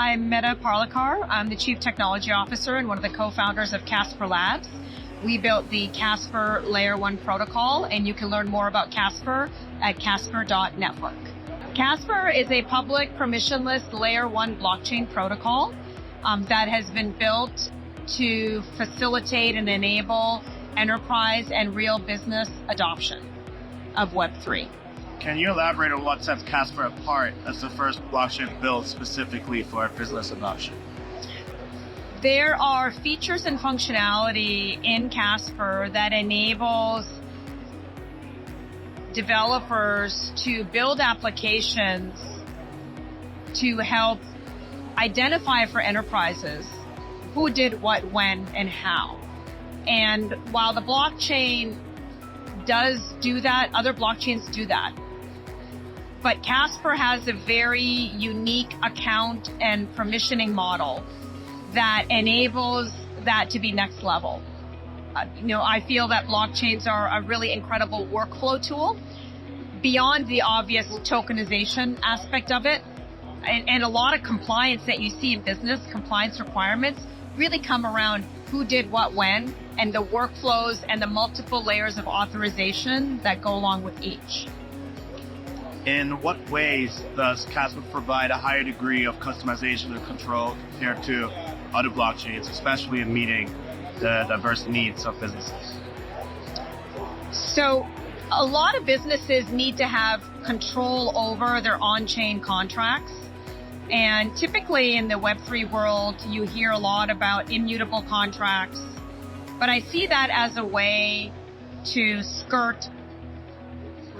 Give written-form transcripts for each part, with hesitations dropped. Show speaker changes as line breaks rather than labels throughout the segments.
I'm Medha Parlikar. I'm the Chief Technology Officer and one of the co-founders of Casper Labs. We built the Casper Layer 1 protocol, and you can learn more about Casper at casper.network. Casper is a public permissionless Layer 1 blockchain protocol that has been built to facilitate and enable enterprise and real business adoption of Web3.
Can you elaborate on what sets Casper apart as the first blockchain built specifically for business adoption?
There are features and functionality in Casper that enables developers to build applications to help identify for enterprises who did what, when, and how. And while the blockchain does do that, other blockchains do that. But Casper has a very unique account and permissioning model that enables that to be next level. I feel that blockchains are a really incredible workflow tool beyond the obvious tokenization aspect of it. And a lot of compliance that you see in business, compliance requirements, really come around who did what when, and the workflows and the multiple layers of authorization that go along with each.
In what ways does Casper provide a higher degree of customization and control compared to other blockchains, especially in meeting the diverse needs of businesses?
So a lot of businesses need to have control over their on-chain contracts. And typically in the Web3 world, you hear a lot about immutable contracts. But I see that as a way to skirt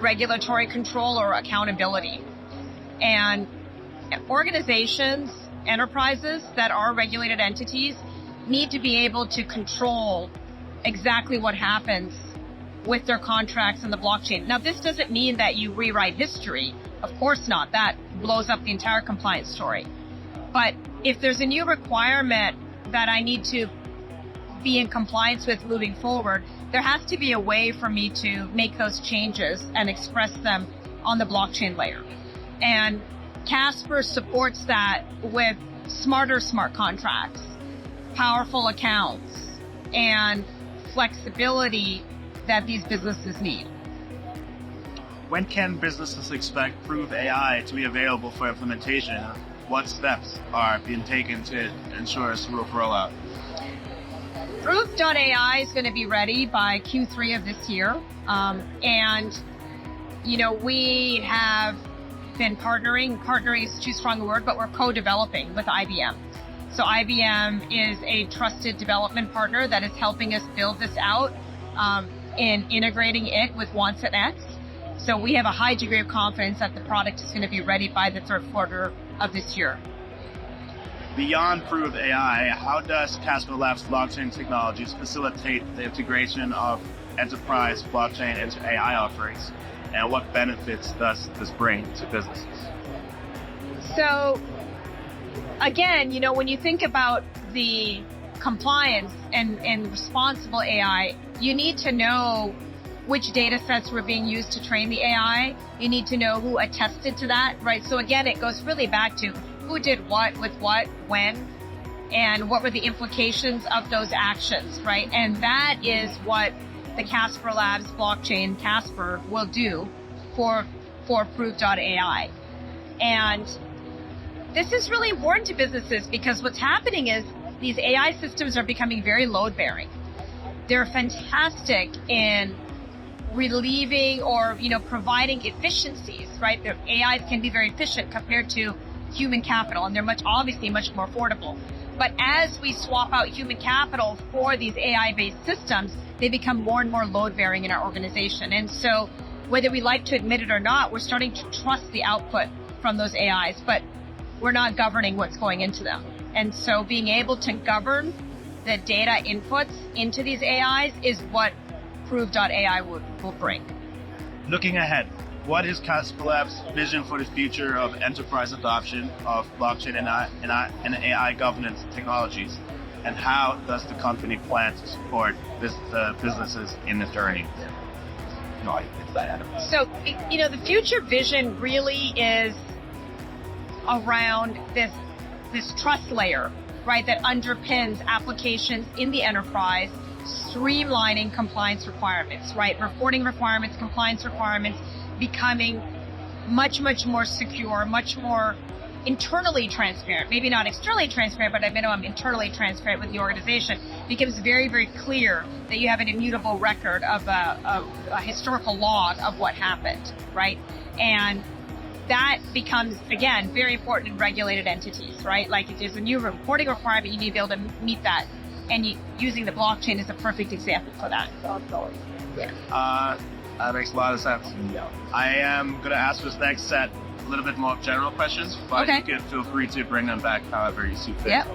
regulatory control or accountability. And organizations, enterprises that are regulated entities need to be able to control exactly what happens with their contracts in the blockchain. Now, this doesn't mean that you rewrite history. Of course not. That blows up the entire compliance story. But if there's a new requirement that I need to be in compliance with moving forward, there has to be a way for me to make those changes and express them on the blockchain layer. And Casper supports that with smarter smart contracts, powerful accounts, and flexibility that these businesses need.
When can businesses expect Prove AI to be available for implementation? What steps are being taken to ensure a smooth rollout?
Prove.ai is going to be ready by Q3 of this year. We have been partnering is too strong a word, but we're co-developing with IBM. So IBM is a trusted development partner that is helping us build this out in integrating it with Wanset. So we have a high degree of confidence that the product is going to be ready by the third quarter of this year.
Beyond Prove AI, how does Casper Labs blockchain technologies facilitate the integration of enterprise blockchain into AI offerings? And what benefits does this bring to businesses?
So, again, when you think about the compliance and responsible AI, you need to know which data sets were being used to train the AI. You need to know who attested to that, right? So again, it goes really back to who did what, with what, when, and what were the implications of those actions, right? And that is what the Casper Labs blockchain, Casper, will do for Prove.ai. And this is really important to businesses because what's happening is these AI systems are becoming very load-bearing. They're fantastic in relieving or, providing efficiencies, right? The AIs can be very efficient compared to human capital, and they're obviously much more affordable. But as we swap out human capital for these AI-based systems, they become more and more load-bearing in our organization. And so whether we like to admit it or not, we're starting to trust the output from those AIs, but we're not governing what's going into them. And so being able to govern the data inputs into these AIs is what Prove.ai will bring.
Looking ahead, what is Casper Labs' vision for the future of enterprise adoption of blockchain and AI governance technologies? And how does the company plan to support businesses in this journey?
So, the future vision really is around this this trust layer, right, that underpins applications in the enterprise, streamlining compliance requirements, right? Reporting requirements, compliance requirements, becoming much, much more secure, much more internally transparent, maybe not externally transparent, but at minimum internally transparent with the organization. It becomes very, very clear that you have an immutable record of a historical log of what happened, right? And that becomes, again, very important in regulated entities, right? Like if there's a new reporting requirement, you need to be able to meet that. And using the blockchain is a perfect example for that.
That makes a lot of sense. I am going to ask this next set a little bit more general questions, but you can feel free to bring them back however you see fit.
Yep.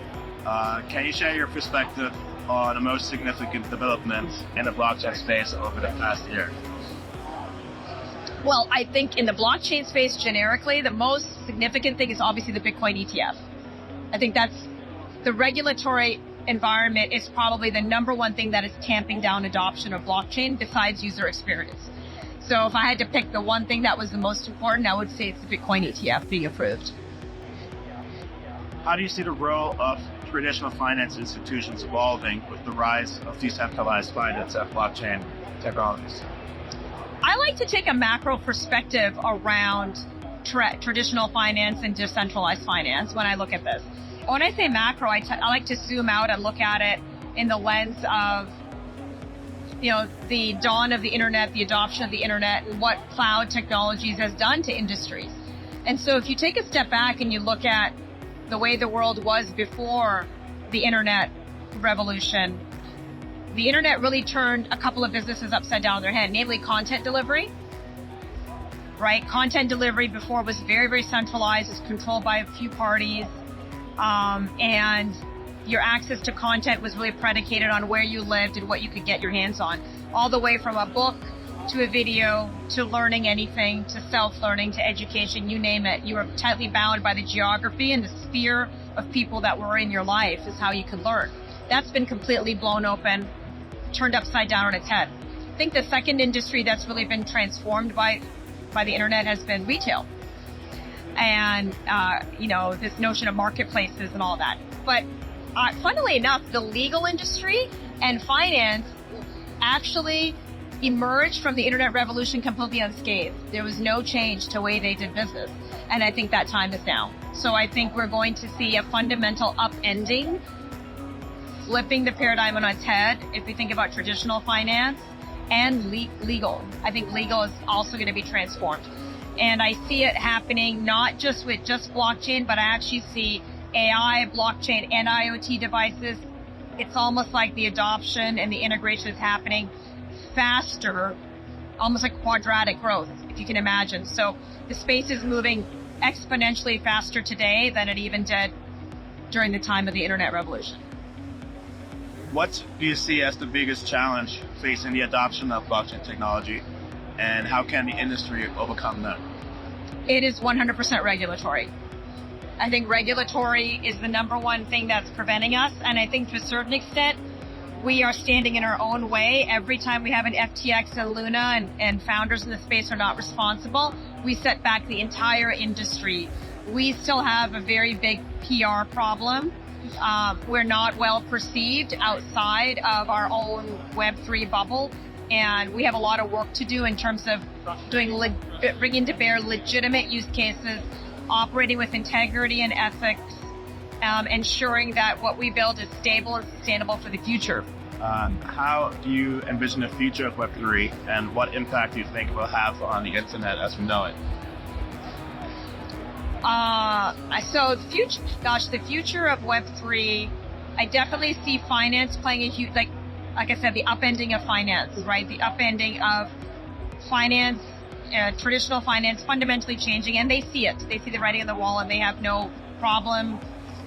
Can you share your perspective on the most significant developments in the blockchain space over the past year?
Well, I think in the blockchain space generically, the most significant thing is obviously the Bitcoin ETF. I think that's the regulatory environment is probably the number one thing that is tamping down adoption of blockchain besides user experience. So if I had to pick the one thing that was the most important, I would say it's the Bitcoin ETF being approved.
How do you see the role of traditional finance institutions evolving with the rise of decentralized finance and blockchain technologies?
I like to take a macro perspective around traditional finance and decentralized finance when I look at this. When I say macro, I like to zoom out and look at it in the lens of the dawn of the internet, the adoption of the internet, and what cloud technologies has done to industries. And so if you take a step back and you look at the way the world was before the internet revolution, the internet really turned a couple of businesses upside down on their head, namely content delivery, right? Content delivery before was very, very centralized, was controlled by a few parties, and your access to content was really predicated on where you lived and what you could get your hands on, all the way from a book to a video to learning anything to self-learning to education, you name it. You were tightly bound by the geography and the sphere of people that were in your life is how you could learn. That's been completely blown open, turned upside down on its head. I think the second industry that's really been transformed by the internet has been retail. And, this notion of marketplaces and all that. But funnily enough, the legal industry and finance actually emerged from the internet revolution completely unscathed. There was no change to the way they did business. And I think that time is now. So I think we're going to see a fundamental upending, flipping the paradigm on its head if we think about traditional finance and legal. I think legal is also going to be transformed. And I see it happening not just with just blockchain, but I actually see AI, blockchain, and IoT devices. It's almost like the adoption and the integration is happening faster, almost like quadratic growth, if you can imagine. So the space is moving exponentially faster today than it even did during the time of the internet revolution.
What do you see as the biggest challenge facing the adoption of blockchain technology, and how can the industry overcome that?
It is 100% regulatory. I think regulatory is the number one thing that's preventing us, and I think to a certain extent, we are standing in our own way. Every time we have an FTX and Luna and founders in the space are not responsible, we set back the entire industry. We still have a very big PR problem. We're not well perceived outside of our own Web3 bubble, and we have a lot of work to do in terms of bringing to bear legitimate use cases, operating with integrity and ethics, ensuring that what we build is stable and sustainable for the future.
How do you envision the future of Web3, and what impact do you think it will have on the internet as we know it?
So the future of Web3, I definitely see finance playing a huge, like I said, the upending of finance, right? The upending of finance, traditional finance fundamentally changing, and they see it. They see the writing on the wall, and they have no problem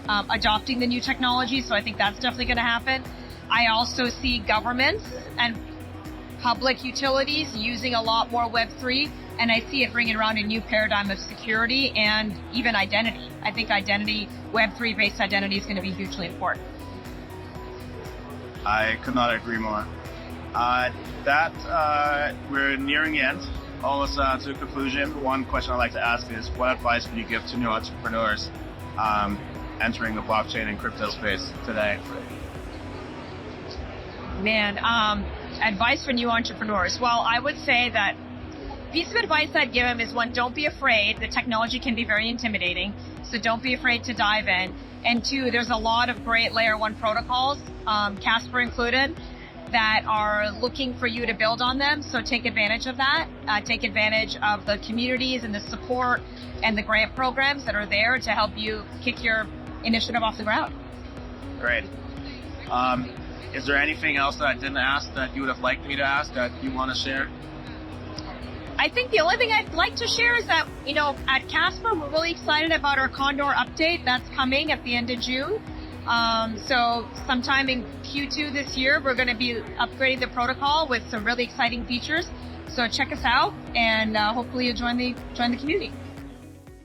adopting the new technology. So I think that's definitely going to happen. I also see governments and public utilities using a lot more Web3, and I see it bringing around a new paradigm of security and even identity. I think Web3-based identity is going to be hugely important.
I could not agree more. We're nearing the end, almost to a conclusion. One question I'd like to ask is, what advice would you give to new entrepreneurs entering the blockchain and crypto space today?
Man, advice for new entrepreneurs. Well, I would say that piece of advice I'd give them is one, don't be afraid. The technology can be very intimidating, so don't be afraid to dive in. And two, there's a lot of great layer one protocols, Casper included, that are looking for you to build on them. So take advantage of that. Take advantage of the communities and the support and the grant programs that are there to help you kick your initiative off the ground.
Great. Is there anything else that I didn't ask that you would have liked me to ask that you want to share?
I think the only thing I'd like to share is that, at Casper, we're really excited about our Condor update that's coming at the end of June. So sometime in Q2 this year, we're going to be upgrading the protocol with some really exciting features. So check us out, and hopefully you'll join the community.